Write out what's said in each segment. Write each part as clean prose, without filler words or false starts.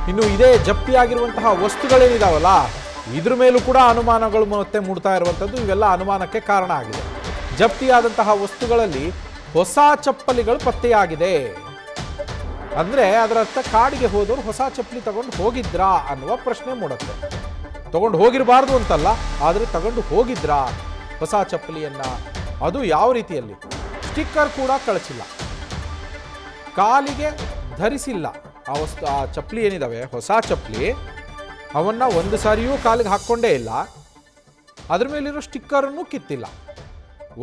ಇನ್ನು ಇದೇ ಜಪ್ತಿಯಾಗಿರುವಂತಹ ವಸ್ತುಗಳೇನಿದಾವಲ್ಲ ಇದ್ರ ಮೇಲೂ ಕೂಡ ಅನುಮಾನಗಳು ಮತ್ತೆ ಮೂಡ್ತಾ ಇರುವಂಥದ್ದು. ಇವೆಲ್ಲ ಅನುಮಾನಕ್ಕೆ ಕಾರಣ ಆಗಿದೆ. ಜಪ್ತಿಯಾದಂತಹ ವಸ್ತುಗಳಲ್ಲಿ ಹೊಸ ಚಪ್ಪಲಿಗಳು ಪತ್ತೆಯಾಗಿದೆ. ಅಂದರೆ ಅದರ ಅರ್ಥ ಕಾಡಿಗೆ ಹೋದವರು ಹೊಸ ಚಪ್ಪಲಿ ತಗೊಂಡು ಹೋಗಿದ್ರಾ ಅನ್ನುವ ಪ್ರಶ್ನೆ ಮೂಡುತ್ತೆ. ತಗೊಂಡು ಹೋಗಿರಬಾರ್ದು ಅಂತಲ್ಲ, ಆದರೆ ತಗೊಂಡು ಹೋಗಿದ್ರಾ ಹೊಸ ಚಪ್ಪಲಿಯನ್ನ? ಅದು ಯಾವ ರೀತಿಯಲ್ಲಿ? ಸ್ಟಿಕ್ಕರ್ ಕೂಡ ಕಳಿಸಿಲ್ಲ, ಕಾಲಿಗೆ ಧರಿಸಿಲ್ಲ. ಆ ಚಪ್ಪಲಿ ಏನಿದಾವೆ ಹೊಸ ಚಪ್ಪಲಿ, ಅವನ್ನ ಒಂದು ಸಾರಿಯೂ ಕಾಲಿಗೆ ಹಾಕ್ಕೊಂಡೇ ಇಲ್ಲ. ಅದ್ರ ಮೇಲಿರೋ ಸ್ಟಿಕ್ಕರನ್ನು ಕಿತ್ತಿಲ್ಲ.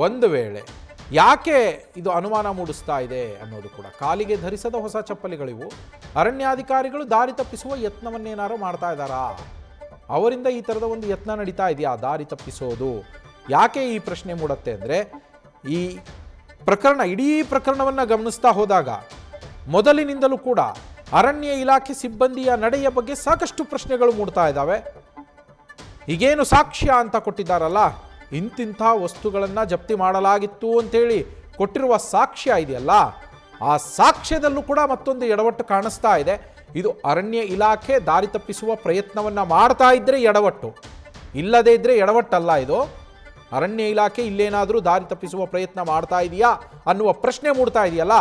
ಒಂದು ವೇಳೆ ಯಾಕೆ ಇದು ಅನುಮಾನ ಮೂಡಿಸ್ತಾ ಇದೆ ಅನ್ನೋದು ಕೂಡ, ಕಾಲಿಗೆ ಧರಿಸದ ಹೊಸ ಚಪ್ಪಲಿಗಳಿವು. ಅರಣ್ಯಾಧಿಕಾರಿಗಳು ದಾರಿ ತಪ್ಪಿಸುವ ಯತ್ನವನ್ನೇನಾರು ಮಾಡ್ತಾ ಇದ್ದಾರಾ? ಅವರಿಂದ ಈ ಥರದ ಒಂದು ಯತ್ನ ನಡೀತಾ ಇದೆಯಾ ದಾರಿ ತಪ್ಪಿಸೋದು? ಯಾಕೆ ಈ ಪ್ರಶ್ನೆ ಮೂಡುತ್ತೆ ಅಂದರೆ, ಈ ಪ್ರಕರಣ ಇಡೀ ಪ್ರಕರಣವನ್ನು ಗಮನಿಸ್ತಾ ಹೋದಾಗ ಮೊದಲಿನಿಂದಲೂ ಕೂಡ ಅರಣ್ಯ ಇಲಾಖೆ ಸಿಬ್ಬಂದಿಯ ನಡೆಯ ಬಗ್ಗೆ ಸಾಕಷ್ಟು ಪ್ರಶ್ನೆಗಳು ಮೂಡ್ತಾ ಇದ್ದಾವೆ. ಈಗೇನು ಸಾಕ್ಷ್ಯ ಅಂತ ಕೊಟ್ಟಿದ್ದಾರಲ್ಲ, ಇಂತಿಂಥ ವಸ್ತುಗಳನ್ನು ಜಪ್ತಿ ಮಾಡಲಾಗಿತ್ತು ಅಂತೇಳಿ ಕೊಟ್ಟಿರುವ ಸಾಕ್ಷ್ಯ ಇದೆಯಲ್ಲ, ಆ ಸಾಕ್ಷ್ಯದಲ್ಲೂ ಕೂಡ ಮತ್ತೊಂದು ಎಡವಟ್ಟು ಕಾಣಿಸ್ತಾ ಇದೆ. ಇದು ಅರಣ್ಯ ಇಲಾಖೆ ದಾರಿ ತಪ್ಪಿಸುವ ಪ್ರಯತ್ನವನ್ನು ಮಾಡ್ತಾ ಇದ್ದರೆ ಎಡವಟ್ಟು, ಇಲ್ಲದೇ ಇದ್ದರೆ ಎಡವಟ್ಟಲ್ಲ. ಇದು ಅರಣ್ಯ ಇಲಾಖೆ ಇಲ್ಲೇನಾದರೂ ದಾರಿ ತಪ್ಪಿಸುವ ಪ್ರಯತ್ನ ಮಾಡ್ತಾ ಇದೆಯಾ ಅನ್ನುವ ಪ್ರಶ್ನೆ ಮೂಡ್ತಾ ಇದೆಯಲ್ಲ,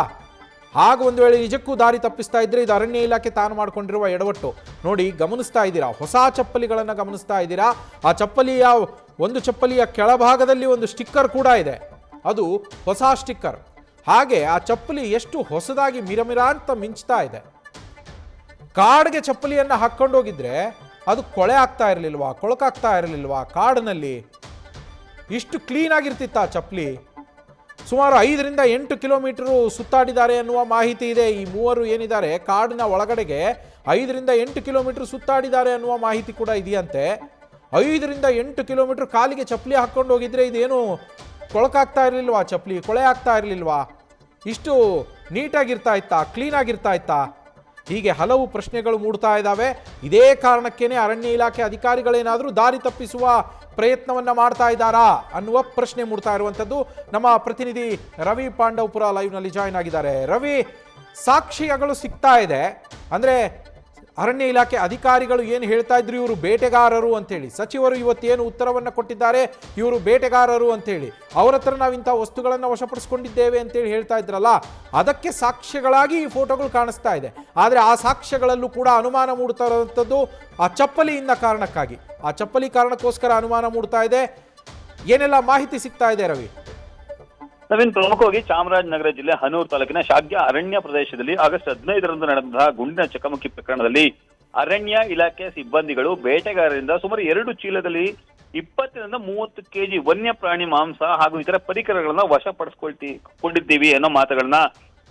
ಹಾಗೆ ಒಂದು ವೇಳೆ ನಿಜಕ್ಕೂ ದಾರಿ ತಪ್ಪಿಸ್ತಾ ಇದ್ದರೆ ಇದು ಅರಣ್ಯ ಇಲಾಖೆ ತಾನು ಮಾಡಿಕೊಂಡಿರುವ ಎಡವಟ್ಟು. ನೋಡಿ, ಗಮನಿಸ್ತಾ ಇದ್ದೀರಾ, ಹೊಸ ಚಪ್ಪಲಿಗಳನ್ನು ಗಮನಿಸ್ತಾ ಇದ್ದೀರಾ. ಆ ಒಂದು ಚಪ್ಪಲಿಯ ಕೆಳಭಾಗದಲ್ಲಿ ಒಂದು ಸ್ಟಿಕ್ಕರ್ ಕೂಡ ಇದೆ, ಅದು ಹೊಸ ಸ್ಟಿಕ್ಕರ್. ಹಾಗೆ ಆ ಚಪ್ಪಲಿ ಎಷ್ಟು ಹೊಸದಾಗಿ ಮಿರಮಿರ ಅಂತ ಮಿಂಚ್ತಾ ಇದೆ. ಕಾಡಿಗೆ ಚಪ್ಪಲಿಯನ್ನು ಹಾಕ್ಕೊಂಡೋಗಿದ್ರೆ ಅದು ಕೊಳೆ ಆಗ್ತಾ ಇರಲಿಲ್ವಾ, ಕೊಳಕಾಗ್ತಾ ಇರಲಿಲ್ವಾ? ಕಾಡಿನಲ್ಲಿ ಇಷ್ಟು ಕ್ಲೀನ್ ಆಗಿರ್ತಿತ್ತ ಆ ಚಪ್ಪಲಿ? ಸುಮಾರು 5ರಿಂದ 8 ಕಿಲೋಮೀಟರು ಸುತ್ತಾಡಿದ್ದಾರೆ ಅನ್ನುವ ಮಾಹಿತಿ ಇದೆ. ಈ ಮೂವರು ಏನಿದ್ದಾರೆ ಕಾಡಿನ ಒಳಗಡೆಗೆ 5ರಿಂದ 8 ಕಿಲೋಮೀಟರ್ ಸುತ್ತಾಡಿದ್ದಾರೆ ಅನ್ನುವ ಮಾಹಿತಿ ಕೂಡ ಇದೆಯಂತೆ. 5ರಿಂದ 8 ಕಿಲೋಮೀಟರ್ ಕಾಲಿಗೆ ಚಪ್ಪಲಿ ಹಾಕ್ಕೊಂಡು ಹೋಗಿದ್ರೆ ಇದೇನು ಕೊಳಕಾಗ್ತಾ ಇರಲಿಲ್ವಾ? ಚಪ್ಪಲಿ ಕೊಳೆ ಆಗ್ತಾ ಇರಲಿಲ್ವಾ? ಇಷ್ಟು ನೀಟಾಗಿರ್ತಾ ಇತ್ತಾ, ಕ್ಲೀನ್ ಆಗಿರ್ತಾ ಇತ್ತಾ? ಹೀಗೆ ಹಲವು ಪ್ರಶ್ನೆಗಳು ಮೂಡ್ತಾ ಇದ್ದಾವೆ. ಇದೇ ಕಾರಣಕ್ಕೇನೆ ಅರಣ್ಯ ಇಲಾಖೆ ಅಧಿಕಾರಿಗಳೇನಾದರೂ ದಾರಿ ತಪ್ಪಿಸುವ ಪ್ರಯತ್ನವನ್ನು ಮಾಡ್ತಾ ಇದ್ದಾರಾ ಅನ್ನುವ ಪ್ರಶ್ನೆ ಮೂಡ್ತಾ ಇರುವಂಥದ್ದು. ನಮ್ಮ ಪ್ರತಿನಿಧಿ ರವಿ ಪಾಂಡವಪುರ ಲೈವ್ನಲ್ಲಿ ಜಾಯ್ನ್ ಆಗಿದ್ದಾರೆ. ರವಿ, ಸಾಕ್ಷ್ಯಗಳು ಸಿಗ್ತಾ ಇದೆ ಅಂದರೆ ಅರಣ್ಯ ಇಲಾಖೆ ಅಧಿಕಾರಿಗಳು ಏನು ಹೇಳ್ತಾ ಇದ್ರು, ಇವರು ಬೇಟೆಗಾರರು ಅಂತೇಳಿ. ಸಚಿವರು ಇವತ್ತೇನು ಉತ್ತರವನ್ನು ಕೊಟ್ಟಿದ್ದಾರೆ, ಇವರು ಬೇಟೆಗಾರರು ಅಂತೇಳಿ, ಅವರ ಹತ್ರ ನಾವು ಇಂಥ ವಸ್ತುಗಳನ್ನು ವಶಪಡಿಸ್ಕೊಂಡಿದ್ದೇವೆ ಅಂತೇಳಿ ಹೇಳ್ತಾ ಇದ್ರಲ್ಲ, ಅದಕ್ಕೆ ಸಾಕ್ಷ್ಯಗಳಾಗಿ ಈ ಫೋಟೋಗಳು ಕಾಣಿಸ್ತಾ ಇದೆ. ಆದರೆ ಆ ಸಾಕ್ಷ್ಯಗಳಲ್ಲೂ ಕೂಡ ಅನುಮಾನ ಮೂಡ್ತಾ ಇರುವಂಥದ್ದು ಆ ಚಪ್ಪಲಿಯಿಂದ ಕಾರಣಕ್ಕಾಗಿ. ಆ ಚಪ್ಪಲಿ ಕಾರಣಕ್ಕೋಸ್ಕರ ಅನುಮಾನ ಮೂಡ್ತಾ ಇದೆ. ಏನೆಲ್ಲ ಮಾಹಿತಿ ಸಿಗ್ತಾ ಇದೆ ರವಿ? ನವೀನ್, ಪ್ರಮುಖವಾಗಿ ಚಾಮರಾಜನಗರ ಜಿಲ್ಲೆ ಹನೂರು ತಾಲೂಕಿನ ಶಾಗ್ಯ ಅರಣ್ಯ ಪ್ರದೇಶದಲ್ಲಿ ಆಗಸ್ಟ್ 15ರಂದು ನಡೆದಂತಹ ಗುಂಡಿನ ಚಕಮಕಿ ಪ್ರಕರಣದಲ್ಲಿ ಅರಣ್ಯ ಇಲಾಖೆ ಸಿಬ್ಬಂದಿಗಳು ಬೇಟೆಗಾರರಿಂದ ಸುಮಾರು 2 ಚೀಲದಲ್ಲಿ 20ರಿಂದ 30 ಕೆಜಿ ವನ್ಯ ಪ್ರಾಣಿ ಮಾಂಸ ಹಾಗೂ ಇತರ ಪರಿಕರಗಳನ್ನ ವಶಪಡಿಸಿಕೊಂಡಿದ್ದೀವಿ ಅನ್ನೋ ಮಾತುಗಳನ್ನ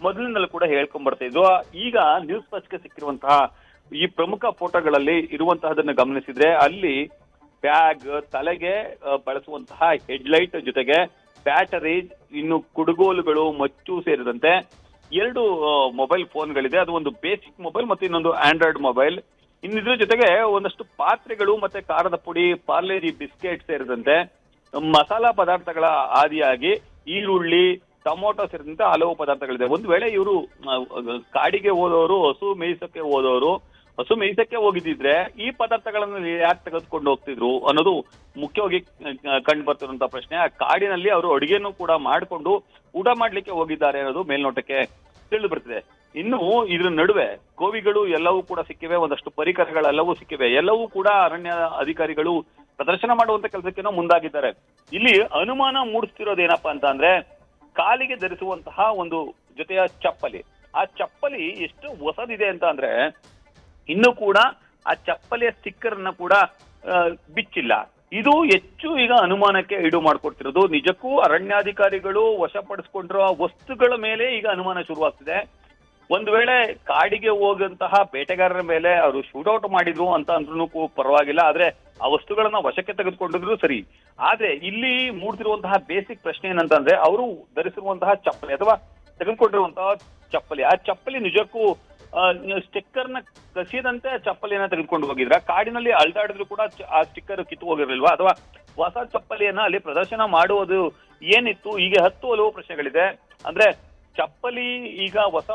ಮೊದಲಿನಲ್ಲೂ ಕೂಡ ಹೇಳ್ಕೊಂಡ್ ಬರ್ತಾ ಇದ್ವು. ಈಗ ನ್ಯೂಸ್ ಫಸ್ಟ್ಗೆ ಸಿಕ್ಕಿರುವಂತಹ ಈ ಪ್ರಮುಖ ಫೋಟೋಗಳಲ್ಲಿ ಇರುವಂತಹದನ್ನ ಗಮನಿಸಿದ್ರೆ, ಅಲ್ಲಿ ಬ್ಯಾಗ್, ತಲೆಗೆ ಬಳಸುವಂತಹ ಹೆಡ್ಲೈಟ್ ಜೊತೆಗೆ ಬ್ಯಾಟರಿ, ಇನ್ನು ಕುಡುಗೋಲುಗಳು, ಮಚ್ಚು ಸೇರಿದಂತೆ 2 ಮೊಬೈಲ್ ಫೋನ್ಗಳಿದೆ. ಅದು ಒಂದು ಬೇಸಿಕ್ ಮೊಬೈಲ್ ಮತ್ತು ಇನ್ನೊಂದು ಆಂಡ್ರಾಯ್ಡ್ ಮೊಬೈಲ್. ಇನ್ನಿದ್ರ ಜೊತೆಗೆ ಒಂದಷ್ಟು ಪಾತ್ರೆಗಳು ಮತ್ತೆ ಖಾರದ ಪುಡಿ, ಪಾರ್ಲೇಜಿ ಬಿಸ್ಕೆಟ್ ಸೇರಿದಂತೆ ಮಸಾಲಾ ಪದಾರ್ಥಗಳ ಆದಿಯಾಗಿ ಈರುಳ್ಳಿ, ಟೊಮೊಟೊ ಸೇರಿದಂತೆ ಹಲವು ಪದಾರ್ಥಗಳಿದೆ. ಒಂದು ವೇಳೆ ಇವರು ಕಾಡಿಗೆ ಹೋದವರು, ಹಸು ಮೇಯಿಸಕ್ಕೆ ಹೋಗಿದ್ದಿದ್ರೆ ಈ ಪದಾರ್ಥಗಳನ್ನು ಯಾಕೆ ತೆಗೆದುಕೊಂಡು ಹೋಗ್ತಿದ್ರು ಅನ್ನೋದು ಮುಖ್ಯವಾಗಿ ಕಂಡು ಬರ್ತಿರುವಂತಹ ಪ್ರಶ್ನೆ. ಆ ಕಾಡಿನಲ್ಲಿ ಅವರು ಅಡುಗೆಯನ್ನು ಕೂಡ ಮಾಡಿಕೊಂಡು ಊಟ ಮಾಡ್ಲಿಕ್ಕೆ ಹೋಗಿದ್ದಾರೆ ಅನ್ನೋದು ಮೇಲ್ನೋಟಕ್ಕೆ ತಿಳಿದು ಬರ್ತಿದೆ. ಇನ್ನು ಇದ್ರ ನಡುವೆ ಕೋವಿಗಳು ಎಲ್ಲವೂ ಕೂಡ ಸಿಕ್ಕಿವೆ, ಒಂದಷ್ಟು ಪರಿಕರಗಳೆಲ್ಲವೂ ಸಿಕ್ಕಿವೆ. ಎಲ್ಲವೂ ಕೂಡ ಅರಣ್ಯ ಅಧಿಕಾರಿಗಳು ಪ್ರದರ್ಶನ ಮಾಡುವಂತ ಕೆಲಸಕ್ಕೇನೋ ಮುಂದಾಗಿದ್ದಾರೆ. ಇಲ್ಲಿ ಅನುಮಾನ ಮೂಡಿಸ್ತಿರೋದೇನಪ್ಪಾ ಅಂತ ಅಂದ್ರೆ, ಕಾಲಿಗೆ ಧರಿಸುವಂತಹ ಒಂದು ಜೊತೆಯ ಚಪ್ಪಲಿ, ಆ ಚಪ್ಪಲಿ ಎಷ್ಟು ಹೊಸದಿದೆ ಅಂತ ಅಂದ್ರೆ ಇನ್ನು ಕೂಡ ಆ ಚಪ್ಪಲಿಯ ಸ್ಟಿಕ್ಕರ್ ಅನ್ನ ಕೂಡ ಬಿಚ್ಚಿಲ್ಲ. ಇದು ಹೆಚ್ಚು ಈಗ ಅನುಮಾನಕ್ಕೆ ಈಡು ಮಾಡ್ಕೊಡ್ತಿರೋದು. ನಿಜಕ್ಕೂ ಅರಣ್ಯಾಧಿಕಾರಿಗಳು ವಶಪಡಿಸಿಕೊಂಡಿರುವ ವಸ್ತುಗಳ ಮೇಲೆ ಈಗ ಅನುಮಾನ ಶುರುವಾಗ್ತಿದೆ. ಒಂದು ವೇಳೆ ಕಾಡಿಗೆ ಹೋಗುವಂತಹ ಬೇಟೆಗಾರರ ಮೇಲೆ ಅವರು ಶೂಟೌಟ್ ಮಾಡಿದ್ರು ಅಂತ ಅಂದ್ರೂ ಪರವಾಗಿಲ್ಲ, ಆದ್ರೆ ಆ ವಸ್ತುಗಳನ್ನ ವಶಕ್ಕೆ ತೆಗೆದುಕೊಂಡಿದ್ರು ಸರಿ. ಆದ್ರೆ ಇಲ್ಲಿ ಮೂಡ್ತಿರುವಂತಹ ಬೇಸಿಕ್ ಪ್ರಶ್ನೆ ಏನಂತಂದ್ರೆ, ಅವರು ಧರಿಸಿರುವಂತಹ ಚಪ್ಪಲಿ ಅಥವಾ ತೆಗೆದುಕೊಂಡಿರುವಂತಹ ಚಪ್ಪಲಿ, ಆ ಚಪ್ಪಲಿ ನಿಜಕ್ಕೂ ಸ್ಟಿಕ್ಕರ್ ನ ಕಸಿಯದಂತೆ ಚಪ್ಪಲಿಯನ್ನ ತೆಗೆದುಕೊಂಡು ಹೋಗಿದ್ರ? ಕಾಡಿನಲ್ಲಿ ಅಲ್ದಾಡಿದ್ರು ಕೂಡ ಆ ಸ್ಟಿಕ್ಕರ್ ಕಿತ್ತು ಹೋಗಿರ್ಲಿಲ್ವಾ? ಅಥವಾ ಹೊಸ ಚಪ್ಪಲಿಯನ್ನ ಅಲ್ಲಿ ಪ್ರದರ್ಶನ ಮಾಡುವುದು ಏನಿತ್ತು? ಹೀಗೆ 10 ಹಲವು ಪ್ರಶ್ನೆಗಳಿದೆ. ಅಂದ್ರೆ ಚಪ್ಪಲಿ ಈಗ ಹೊಸ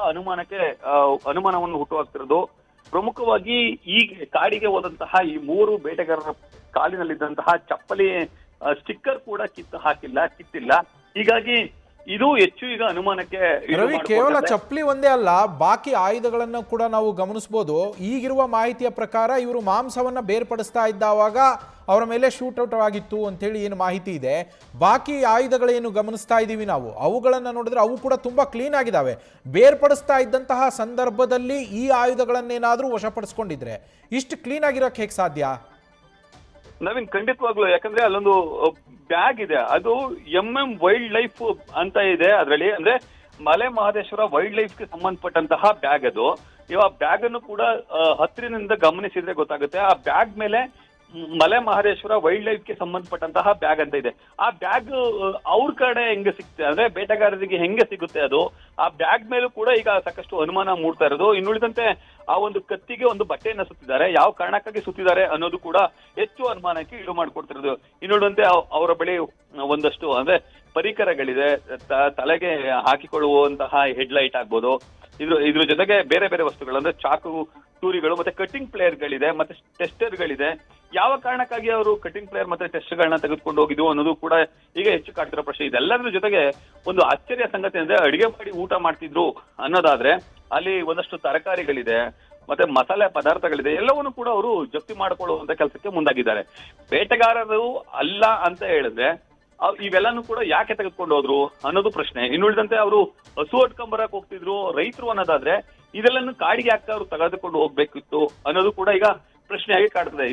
ಅನುಮಾನವನ್ನು ಹುಟ್ಟುಹಾಕ್ತಿರೋದು. ಪ್ರಮುಖವಾಗಿ ಈ ಕಾಡಿಗೆ ಹೋದಂತಹ ಈ 3 ಬೇಟೆಗಾರರ ಕಾಲಿನಲ್ಲಿದ್ದಂತಹ ಚಪ್ಪಲಿ ಸ್ಟಿಕ್ಕರ್ ಕೂಡ ಕಿತ್ತಿಲ್ಲ. ಹೀಗಾಗಿ ಇದು ಹೆಚ್ಚು ಈಗ ಅನುಮಾನಕ್ಕೆ ರವಿ, ಕೇವಲ ಚಪ್ಪಲಿ ಒಂದೇ ಅಲ್ಲ, ಬಾಕಿ ಆಯುಧಗಳನ್ನು ಕೂಡ ನಾವು ಗಮನಿಸಬಹುದು. ಈಗಿರುವ ಮಾಹಿತಿಯ ಪ್ರಕಾರ ಇವರು ಮಾಂಸವನ್ನ ಬೇರ್ಪಡಿಸ್ತಾ ಇದ್ದಾವಾಗ ಅವರ ಮೇಲೆ ಶೂಟ್ಔಟ್ ಆಗಿತ್ತು ಅಂತೇಳಿ ಏನು ಮಾಹಿತಿ ಇದೆ. ಬಾಕಿ ಆಯುಧಗಳೇನು ಗಮನಿಸ್ತಾ ಇದ್ದೀವಿ ನಾವು, ಅವುಗಳನ್ನು ನೋಡಿದ್ರೆ ಅವು ಕೂಡ ತುಂಬಾ ಕ್ಲೀನ್ ಆಗಿದ್ದಾವೆ. ಬೇರ್ಪಡಿಸ್ತಾ ಇದ್ದಂತಹ ಸಂದರ್ಭದಲ್ಲಿ ಈ ಆಯುಧಗಳನ್ನೇನಾದ್ರೂ ವಶಪಡಿಸ್ಕೊಂಡಿದ್ರೆ ಇಷ್ಟು ಕ್ಲೀನ್ ಆಗಿರೋಕೆ ಹೇಗೆ ಸಾಧ್ಯ? ನವೀನ್, ಖಂಡಿತವಾಗ್ಲು. ಯಾಕಂದ್ರೆ ಅಲ್ಲೊಂದು ಬ್ಯಾಗ್ ಇದೆ, ಅದು MM ವೈಲ್ಡ್ ಲೈಫ್ ಅಂತ ಇದೆ ಅದರಲ್ಲಿ. ಅಂದ್ರೆ ಮಲೆ ಮಹದೇಶ್ವರ ವೈಲ್ಡ್ ಲೈಫ್ಗೆ ಸಂಬಂಧಪಟ್ಟಂತಹ ಬ್ಯಾಗ್ ಅದು. ಆ ಬ್ಯಾಗ್ ಅನ್ನು ಕೂಡ ಹತ್ತಿರದಿಂದ ಗಮನಿಸಿದ್ರೆ ಗೊತ್ತಾಗುತ್ತೆ. ಆ ಬ್ಯಾಗ್ ಮೇಲೆ ಮಲೆ ಮಹದೇಶ್ವರ ವೈಲ್ಡ್ ಲೈಫ್ಗೆ ಸಂಬಂಧಪಟ್ಟಂತಹ ಬ್ಯಾಗ್ ಅಂತ ಇದೆ. ಆ ಬ್ಯಾಗ್ ಅವ್ರ ಕಡೆ ಹೆಂಗೆ ಸಿಗುತ್ತೆ ಅಂದ್ರೆ ಬೇಟೆಗಾರರಿಗೆ ಹೆಂಗೆ ಸಿಗುತ್ತೆ ಅದು? ಆ ಬ್ಯಾಗ್ ಮೇಲೂ ಕೂಡ ಈಗ ಸಾಕಷ್ಟು ಅನುಮಾನ ಮೂಡ್ತಾ ಇರೋದು. ಇನ್ನುಳಿದಂತೆ ಆ ಒಂದು ಕತ್ತಿಗೆ ಒಂದು ಬಟ್ಟೆಯನ್ನ ಸುತ್ತಿದ್ದಾರೆ. ಯಾವ ಕಾರಣಕ್ಕಾಗಿ ಸುತ್ತಿದ್ದಾರೆ ಅನ್ನೋದು ಕೂಡ ಹೆಚ್ಚು ಅನುಮಾನಕ್ಕೆ ಈಡು ಮಾಡಿಕೊಡ್ತಿರೋದು. ಇನ್ನುಳಿದಂತೆ ಅವರ ಬಳಿ ಒಂದಷ್ಟು ಅಂದ್ರೆ ಪರಿಕರಗಳಿದೆ. ತಲೆಗೆ ಹಾಕಿಕೊಳ್ಳುವಂತಹ ಹೆಡ್ಲೈಟ್ ಆಗ್ಬೋದು, ಇದ್ರ ಜೊತೆಗೆ ಬೇರೆ ಬೇರೆ ವಸ್ತುಗಳು ಅಂದ್ರೆ ಚಾಕು, ಟೂರಿಗಳು, ಮತ್ತೆ ಕಟಿಂಗ್ ಪ್ಲೇಯರ್ಗಳಿದೆ, ಮತ್ತೆ ಟೆಸ್ಟರ್ಗಳಿದೆ. ಯಾವ ಕಾರಣಕ್ಕಾಗಿ ಅವರು ಕಟಿಂಗ್ ಪ್ಲೇಯರ್ ಮತ್ತೆ ಟೆಸ್ಟರ್ಗಳನ್ನ ತೆಗೆದುಕೊಂಡು ಹೋಗಿದ್ದು ಅನ್ನೋದು ಕೂಡ ಈಗ ಹೆಚ್ಚು ಕಾಡ್ತಿರೋ ಪ್ರಶ್ನೆ. ಇದೆಲ್ಲದ್ರ ಜೊತೆಗೆ ಒಂದು ಆಶ್ಚರ್ಯ ಸಂಗತಿ ಅಂದ್ರೆ ಅಡಿಗೆ ಮಾಡಿ ಊಟ ಮಾಡ್ತಿದ್ರು ಅನ್ನೋದಾದ್ರೆ ಅಲ್ಲಿ ಒಂದಷ್ಟು ತರಕಾರಿಗಳಿದೆ, ಮತ್ತೆ ಮಸಾಲೆ ಪದಾರ್ಥಗಳಿದೆ. ಎಲ್ಲವನ್ನೂ ಕೂಡ ಅವರು ಜಪ್ತಿ ಮಾಡಿಕೊಳ್ಳುವಂತ ಕೆಲಸಕ್ಕೆ ಮುಂದಾಗಿದ್ದಾರೆ. ಬೇಟೆಗಾರರು ಅಲ್ಲ ಅಂತ ಹೇಳಿದ್ರೆ ಇವೆಲ್ಲಾನು ಕೂಡ ಯಾಕೆ ತೆಗೆದುಕೊಂಡು ಹೋದ್ರು ಅನ್ನೋದು ಪ್ರಶ್ನೆ. ಇನ್ನುಳಿದಂತೆ ಅವರು ಹಸು ಹೊಟ್ಕೊಂಬರಕ್ ಹೋಗ್ತಿದ್ರು ರೈತರು ಅನ್ನೋದಾದ್ರೆ ಇದೆಲ್ಲನ್ನು ಕಾಡಿಗೆ ಯಾಕೆ ಅವರು ತೆಗೆದುಕೊಂಡು ಹೋಗ್ಬೇಕಿತ್ತು ಅನ್ನೋದು ಕೂಡ ಈಗ ಪ್ರಶ್ನೆಯಾಗಿ ಕಾಡ್ತದೆ.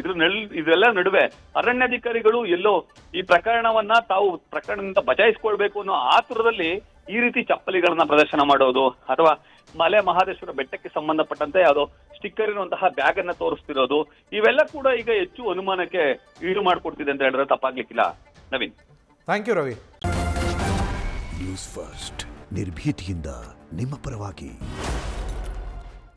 ಇದೆಲ್ಲ ನಡುವೆ ಅರಣ್ಯಾಧಿಕಾರಿಗಳು ಎಲ್ಲೋ ಈ ಪ್ರಕರಣವನ್ನ ತಾವು ಪ್ರಕರಣದಿಂದ ಬಚಾಯಿಸ್ಕೊಳ್ಬೇಕು ಅನ್ನೋ ಆತುರದಲ್ಲಿ ಈ ರೀತಿ ಚಪ್ಪಲಿಗಳನ್ನ ಪ್ರದರ್ಶನ ಮಾಡೋದು, ಅಥವಾ ಮಲೆ ಮಹದೇಶ್ವರ ಬೆಟ್ಟಕ್ಕೆ ಸಂಬಂಧಪಟ್ಟಂತೆ ಯಾವುದೋ ಸ್ಟಿಕ್ಕರ್ ಇರುವಂತಹ ಬ್ಯಾಗ್ ಅನ್ನ ತೋರಿಸ್ತಿರೋದು, ಇವೆಲ್ಲ ಕೂಡ ಈಗ ಹೆಚ್ಚು ಅನುಮಾನಕ್ಕೆ ಈಡು ಮಾಡ್ಕೊಡ್ತಿದೆ ಅಂತ ಹೇಳಿದ್ರೆ ತಪ್ಪಾಗ್ಲಿಕ್ಕಿಲ್ಲ. Naveen, thank you Ravi. News first ನಿರ್ಭೀತಿಯಿಂದ ನಿಮ್ಮ ಪರವಾಗಿ.